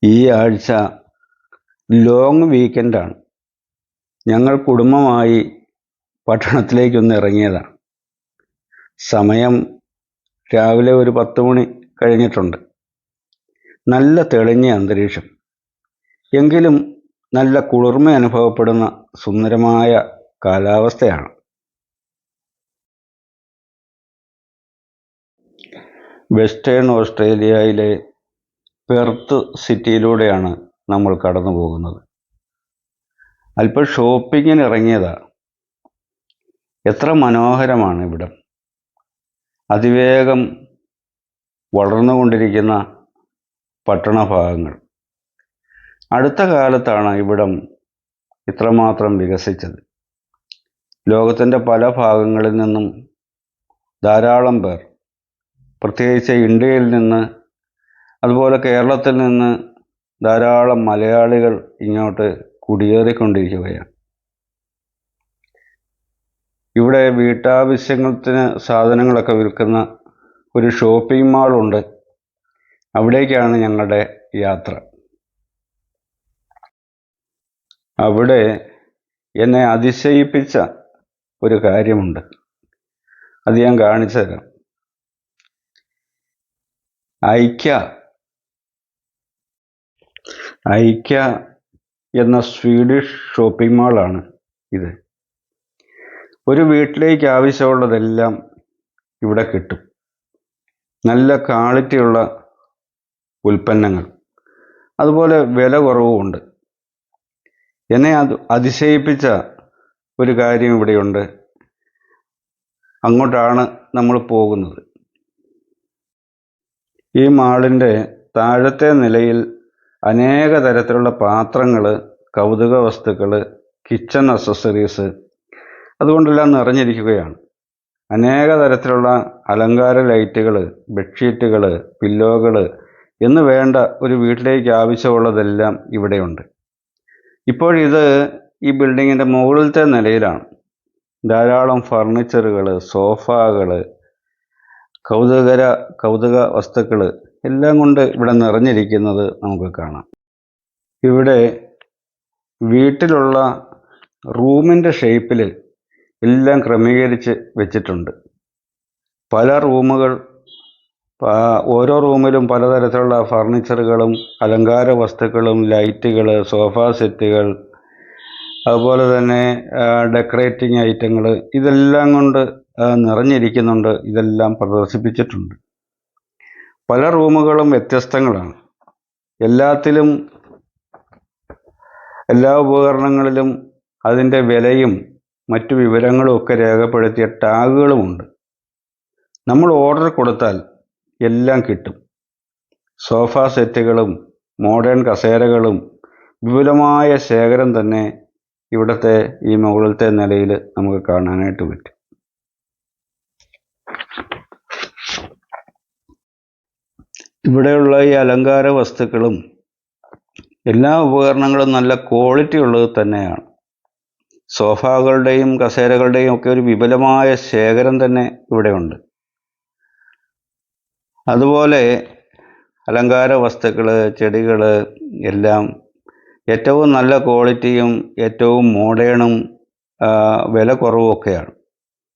ഈ ആഴ്ച ലോങ് വീക്കെൻഡാണ്. ഞങ്ങൾ കുടുംബമായി പട്ടണത്തിലേക്കൊന്ന് ഇറങ്ങിയതാണ്. സമയം രാവിലെ ഒരു 10 മണി കഴിഞ്ഞിട്ടുണ്ട്. നല്ല തെളിഞ്ഞ അന്തരീക്ഷം, എങ്കിലും നല്ല കുളിർമ അനുഭവപ്പെടുന്ന സുന്ദരമായ കാലാവസ്ഥയാണ്. വെസ്റ്റേൺ ഓസ്ട്രേലിയയിലെ പെർത്ത് സിറ്റിയിലൂടെയാണ് നമ്മൾ കടന്നു പോകുന്നത്. അല്പം ഷോപ്പിങ്ങിന് ഇറങ്ങിയതാണ്. എത്ര മനോഹരമാണ് ഇവിടം. അതിവേഗം വളർന്നുകൊണ്ടിരിക്കുന്ന പട്ടണഭാഗങ്ങൾ. അടുത്ത കാലത്താണ് ഇവിടം ഇത്രമാത്രം വികസിച്ചത്. ലോകത്തിൻ്റെ പല ഭാഗങ്ങളിൽ നിന്നും ധാരാളം പേർ, പ്രത്യേകിച്ച് ഇന്ത്യയിൽ നിന്ന്, അതുപോലെ കേരളത്തിൽ നിന്ന് ധാരാളം മലയാളികൾ ഇങ്ങോട്ട് കുടിയേറിക്കൊണ്ടിരിക്കുകയാണ്. ഇവിടെ വീട്ടാവശ്യത്തിന് സാധനങ്ങളൊക്കെ വിൽക്കുന്ന ഒരു ഷോപ്പിംഗ് മാളുണ്ട്. അവിടേക്കാണ് ഞങ്ങളുടെ യാത്ര. അവിടെ എന്നെ അതിശയിപ്പിച്ച ഒരു കാര്യമുണ്ട്. അത് ഞാൻ കാണിച്ചു തരാം. ഐക്യ എന്ന സ്വീഡിഷ് ഷോപ്പിംഗ് മാളാണ് ഇത്. ഒരു വീട്ടിലേക്ക് ആവശ്യമുള്ളതെല്ലാം ഇവിടെ കിട്ടും. നല്ല ക്വാളിറ്റിയുള്ള ഉൽപ്പന്നങ്ങൾ, അതുപോലെ വില കുറവുമുണ്ട്. എന്നെ അതിശയിപ്പിച്ച ഒരു കാര്യം ഇവിടെയുണ്ട്. അങ്ങോട്ടാണ് നമ്മൾ പോകുന്നത്. ഈ മാളിൻ്റെ താഴത്തെ നിലയിൽ അനേക തരത്തിലുള്ള പാത്രങ്ങൾ, കൗതുക വസ്തുക്കൾ, കിച്ചൺ അക്സസറീസ്, അതുകൊണ്ടെല്ലാം നിറഞ്ഞിരിക്കുകയാണ്. അനേക തരത്തിലുള്ള അലങ്കാര ലൈറ്റുകൾ, ബെഡ്ഷീറ്റുകൾ, പില്ലോകൾ എന്ന് വേണ്ട ഒരു വീട്ടിലേക്ക് ആവശ്യമുള്ളതെല്ലാം ഇവിടെയുണ്ട്. ഇപ്പോഴിത് ഈ ബിൽഡിങ്ങിൻ്റെ മുകളിലത്തെ നിലയിലാണ്. ധാരാളം ഫർണിച്ചറുകൾ, സോഫകൾ, കൗതുക വസ്തുക്കൾ എല്ലാം കൊണ്ട് ഇവിടെ നിറഞ്ഞിരിക്കുന്നത് നമുക്ക് കാണാം. ഇവിടെ വീട്ടിലുള്ള റൂമിൻ്റെ ഷേപ്പിൽ എല്ലാം ക്രമീകരിച്ച് വെച്ചിട്ടുണ്ട്. പല റൂമുകൾ, ഓരോ റൂമിലും പലതരത്തിലുള്ള ഫർണിച്ചറുകളും അലങ്കാര വസ്തുക്കളും ലൈറ്റുകൾ, സോഫ സെറ്റുകൾ, അതുപോലെ തന്നെ ഡെക്കറേറ്റിംഗ് ഐറ്റങ്ങൾ ഇതെല്ലാം കൊണ്ട് നിറഞ്ഞിരിക്കുന്നുണ്ട്. ഇതെല്ലാം പ്രദർശിപ്പിച്ചിട്ടുണ്ട്. പല റൂമുകളും വ്യത്യസ്തങ്ങളാണ്. എല്ലാത്തിലും, എല്ലാ ഉപകരണങ്ങളിലും അതിൻ്റെ വിലയും മറ്റു വിവരങ്ങളും ഒക്കെ രേഖപ്പെടുത്തിയ ടാഗുകളുമുണ്ട്. നമ്മൾ ഓർഡർ കൊടുത്താൽ എല്ലാം കിട്ടും. സോഫ സെറ്റുകളും മോഡേൺ കസേരകളും വിപുലമായ ശേഖരം തന്നെ ഇവിടുത്തെ ഈ മുകളിലത്തെ നിലയിൽ നമുക്ക് കാണാനായിട്ട് പറ്റും. ഇവിടെയുള്ള ഈ അലങ്കാര വസ്തുക്കളും എല്ലാ ഉപകരണങ്ങളും നല്ല ക്വാളിറ്റി ഉള്ളത് തന്നെയാണ്. സോഫകളുടെയും കസേരകളുടെയും ഒക്കെ ഒരു വിപുലമായ ശേഖരം തന്നെ ഇവിടെയുണ്ട്. അതുപോലെ അലങ്കാര വസ്തുക്കൾ, ചെടികൾ എല്ലാം ഏറ്റവും നല്ല ക്വാളിറ്റിയും ഏറ്റവും മോഡേണും വില കുറവും ഒക്കെയാണ്.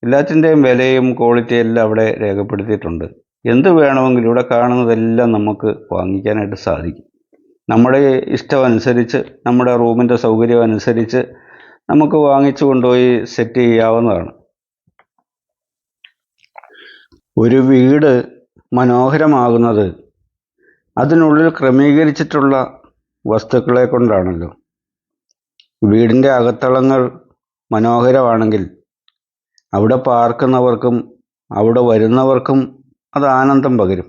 എല്ലാത്തിൻ്റെയും വിലയും ക്വാളിറ്റിയും എല്ലാം അവിടെ രേഖപ്പെടുത്തിയിട്ടുണ്ട്. എന്ത് വേണമെങ്കിലും ഇവിടെ കാണുന്നതെല്ലാം നമുക്ക് വാങ്ങിക്കാനായിട്ട് സാധിക്കും. നമ്മുടെ ഇഷ്ടമനുസരിച്ച്, നമ്മുടെ റൂമിൻ്റെ സൗകര്യം അനുസരിച്ച് നമുക്ക് വാങ്ങിച്ചു കൊണ്ടുപോയി സെറ്റ് ചെയ്യാവുന്നതാണ്. ഒരു വീട് മനോഹരമാകുന്നത് അതിനുള്ളിൽ ക്രമീകരിച്ചിട്ടുള്ള വസ്തുക്കളെ കൊണ്ടാണല്ലോ. വീടിൻ്റെ അകത്തളങ്ങൾ മനോഹരമാണെങ്കിൽ അവിടെ പാർക്കുന്നവർക്കും അവിടെ വരുന്നവർക്കും അത് ആനന്ദം പകരും.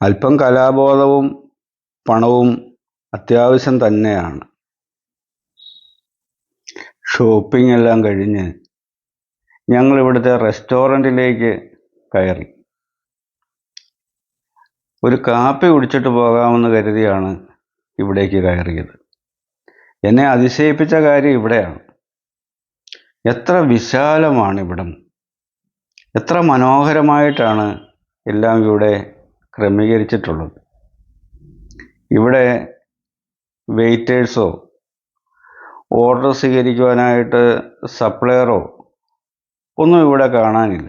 അല്പം കലാബോധവും പണവും അത്യാവശ്യം തന്നെയാണ്. ഷോപ്പിംഗ് എല്ലാം കഴിഞ്ഞ് ഞങ്ങൾ ഇവിടുത്തെ റെസ്റ്റോറൻറ്റിലേക്ക് കയറി. ഒരു കാപ്പി കുടിച്ചിട്ട് പോകാമെന്ന് കരുതിയാണ് ഇവിടേക്ക് കയറിയത്. എന്നെ അതിശയിപ്പിച്ച കാര്യം ഇവിടെയാണ്. എത്ര വിശാലമാണ് ഇവിടം, എത്ര മനോഹരമായിട്ടാണ് എല്ലാം ഇവിടെ ക്രമീകരിച്ചിട്ടുള്ളത്. ഇവിടെ വെയിറ്റേഴ്സോ ഓർഡർ സ്വീകരിക്കുവാനായിട്ട് സപ്ലയറോ ഒന്നും ഇവിടെ കാണാനില്ല.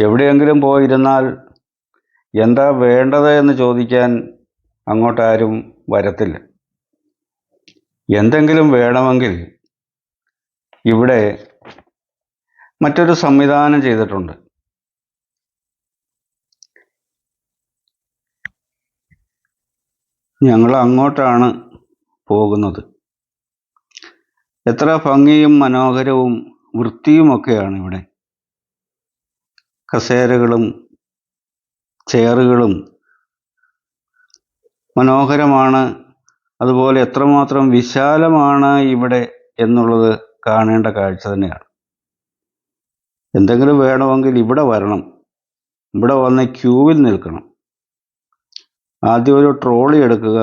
എവിടെയെങ്കിലും പോയിരുന്നാൽ എന്താ വേണ്ടത് എന്ന് ചോദിക്കാൻ അങ്ങോട്ടാരും വരത്തില്ല. എന്തെങ്കിലും വേണമെങ്കിൽ ഇവിടെ മറ്റൊരു സംവിധാനം ചെയ്തിട്ടുണ്ട്. ഞങ്ങൾ അങ്ങോട്ടാണ് പോകുന്നത്. എത്ര ഭംഗിയും മനോഹരവും വൃത്തിയുമൊക്കെയാണ് ഇവിടെ. കസേരകളും ചെയറുകളും മനോഹരമാണ്. അതുപോലെ എത്രമാത്രം വിശാലമാണ് ഇവിടെ എന്നുള്ളത് കാണേണ്ട കാഴ്ച തന്നെയാണ്. എന്തെങ്കിലും വേണമെങ്കിൽ ഇവിടെ വരണം, ഇവിടെ വന്ന് ക്യൂവിൽ നിൽക്കണം. ആദ്യം ഒരു ട്രോളി എടുക്കുക,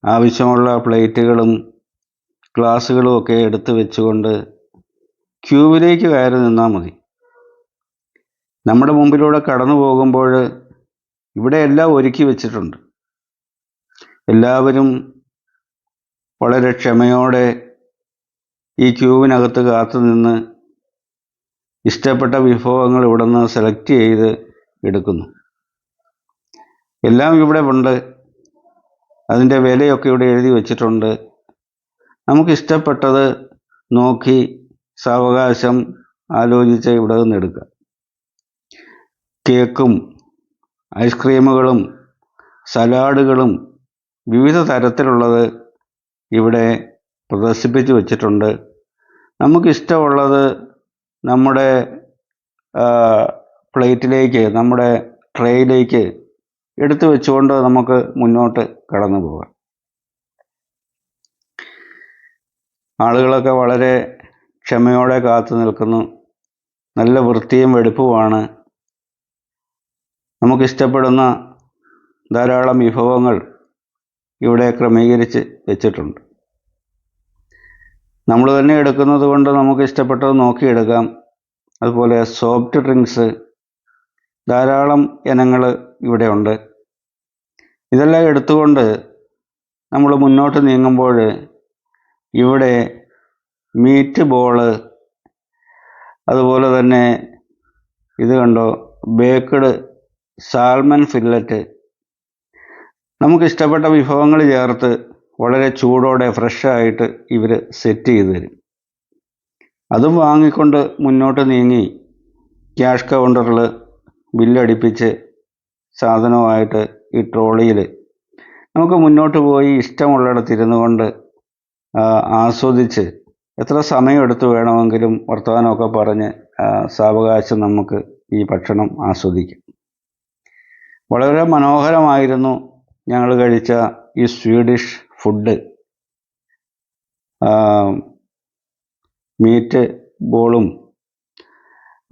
ആവശ്യമുള്ള പ്ലേറ്റുകളും ഗ്ലാസ്സുകളും ഒക്കെ എടുത്ത് വെച്ചുകൊണ്ട് ക്യൂവിലേക്ക് കയറി നിന്നാൽ മതി. നമ്മുടെ മുമ്പിലൂടെ കടന്നു പോകുമ്പോൾ ഇവിടെ എല്ലാം ഒരുക്കി വെച്ചിട്ടുണ്ട്. എല്ലാവരും വളരെ ക്ഷമയോടെ ഈ ക്യൂവിനകത്ത് കാത്തു നിന്ന് ഇഷ്ടപ്പെട്ട വിഭവങ്ങൾ ഇവിടെ നിന്ന് സെലക്ട് ചെയ്ത് എടുക്കുന്നു. എല്ലാം ഇവിടെ ഉണ്ട്. അതിൻ്റെ വിലയൊക്കെ ഇവിടെ എഴുതി വച്ചിട്ടുണ്ട്. നമുക്കിഷ്ടപ്പെട്ടത് നോക്കി സാവകാശം ആലോചിച്ച് ഇവിടെ നിന്ന് എടുക്കാം. കേക്കും ഐസ്ക്രീമുകളും സലാഡുകളും വിവിധ തരത്തിലുള്ളത് ഇവിടെ പ്രദർശിപ്പിച്ച് വച്ചിട്ടുണ്ട്. നമുക്കിഷ്ടമുള്ളത് നമ്മുടെ പ്ലേറ്റിലേക്ക്, നമ്മുടെ ട്രേയിലേക്ക് എടുത്തു വെച്ചുകൊണ്ട് നമുക്ക് മുന്നോട്ട് കടന്നു പോകാം. ആളുകളൊക്കെ വളരെ ക്ഷമയോടെ കാത്തു നിൽക്കുന്നു. നല്ല വൃത്തിയും വെടിപ്പുമാണ്. നമുക്കിഷ്ടപ്പെടുന്ന ധാരാളം വിഭവങ്ങൾ ഇവിടെ ക്രമീകരിച്ച് വെച്ചിട്ടുണ്ട്. നമ്മൾ തന്നെ എടുക്കുന്നത് കൊണ്ട് നമുക്ക് ഇഷ്ടപ്പെട്ടത് നോക്കിയെടുക്കാം. അതുപോലെ സോഫ്റ്റ് ഡ്രിങ്ക്സ് ധാരാളം ഇനങ്ങൾ ഇവിടെ ഉണ്ട്. ഇതെല്ലാം എടുത്തുകൊണ്ട് നമ്മൾ മുന്നോട്ട് നീങ്ങുമ്പോൾ ഇവിടെ മീറ്റ് ബോള്, അതുപോലെ തന്നെ ഇത് കണ്ടോ, ബേക്ക്ഡ് സാൽമൺ ഫില്ലറ്റ്, നമുക്കിഷ്ടപ്പെട്ട വിഭവങ്ങൾ ചേർത്ത് വളരെ ചൂടോടെ ഫ്രഷായിട്ട് ഇവർ സെറ്റ് ചെയ്ത് തരും. അതും വാങ്ങിക്കൊണ്ട് മുന്നോട്ട് നീങ്ങി ക്യാഷ് കൗണ്ടറിൽ ബില്ലടിപ്പിച്ച് സാധനമായിട്ട് ഈ ട്രോളിയിൽ നമുക്ക് മുന്നോട്ട് പോയി ഇഷ്ടമുള്ളിടത്ത് ഇരുന്നു കൊണ്ട് ആസ്വദിച്ച് എത്ര സമയമെടുത്ത് വേണമെങ്കിലും വർത്തമാനമൊക്കെ പറഞ്ഞ് സാവകാശം നമുക്ക് ഈ ഭക്ഷണം ആസ്വദിക്കാം. വളരെ മനോഹരമായിരുന്നു ഞങ്ങൾ കഴിച്ച ഈ സ്വീഡിഷ് ഫുഡ്. മീറ്റ് ബോളും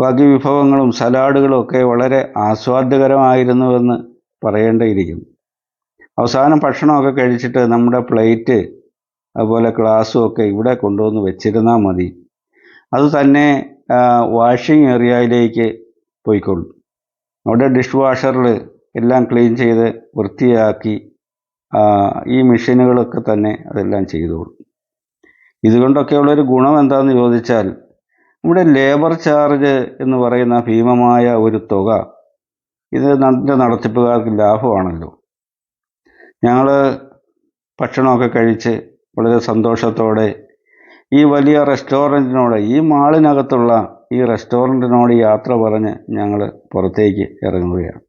ബാക്കി വിഭവങ്ങളും സലാഡുകളും ഒക്കെ വളരെ ആസ്വാദ്യകരമായിരുന്നുവെന്ന് പറയേണ്ടിയിരിക്കുന്നു. അവസാനം ഭക്ഷണമൊക്കെ കഴിച്ചിട്ട് നമ്മുടെ പ്ലേറ്റ് അതുപോലെ ഗ്ലാസ്സും ഒക്കെ ഇവിടെ കൊണ്ടുവന്ന് വെച്ചിരുന്നാൽ മതി. അത് തന്നെ വാഷിംഗ് ഏരിയയിലേക്ക് പോയിക്കൊള്ളും. അവിടെ ഡിഷ് വാഷറിൽ എല്ലാം ക്ലീൻ ചെയ്ത് വൃത്തിയാക്കി ഈ മെഷീനുകളൊക്കെ തന്നെ അതെല്ലാം ചെയ്തോളും. ഇതുകൊണ്ടൊക്കെയുള്ളൊരു ഗുണം എന്താണെന്ന് ചോദിച്ചാൽ, ഇവിടെ ലേബർ ചാർജ് എന്ന് പറയുന്ന ഭീമമായ ഒരു തുക ഇതിൻ്റെ നടത്തിപ്പുകാർക്ക് ലാഭമാണല്ലോ. ഞങ്ങൾ ഭക്ഷണമൊക്കെ കഴിച്ച് വളരെ സന്തോഷത്തോടെ ഈ വലിയ റെസ്റ്റോറൻറ്റിനോട്, ഈ മാളിനകത്തുള്ള ഈ റെസ്റ്റോറൻറ്റിനോട് യാത്ര പറഞ്ഞ് ഞങ്ങൾ പുറത്തേക്ക് ഇറങ്ങുകയാണ്.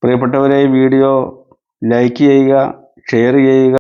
പ്രിയപ്പെട്ടവരെ, ഈ വീഡിയോ ലൈക്ക് ചെയ്യുക, ഷെയർ ചെയ്യുക.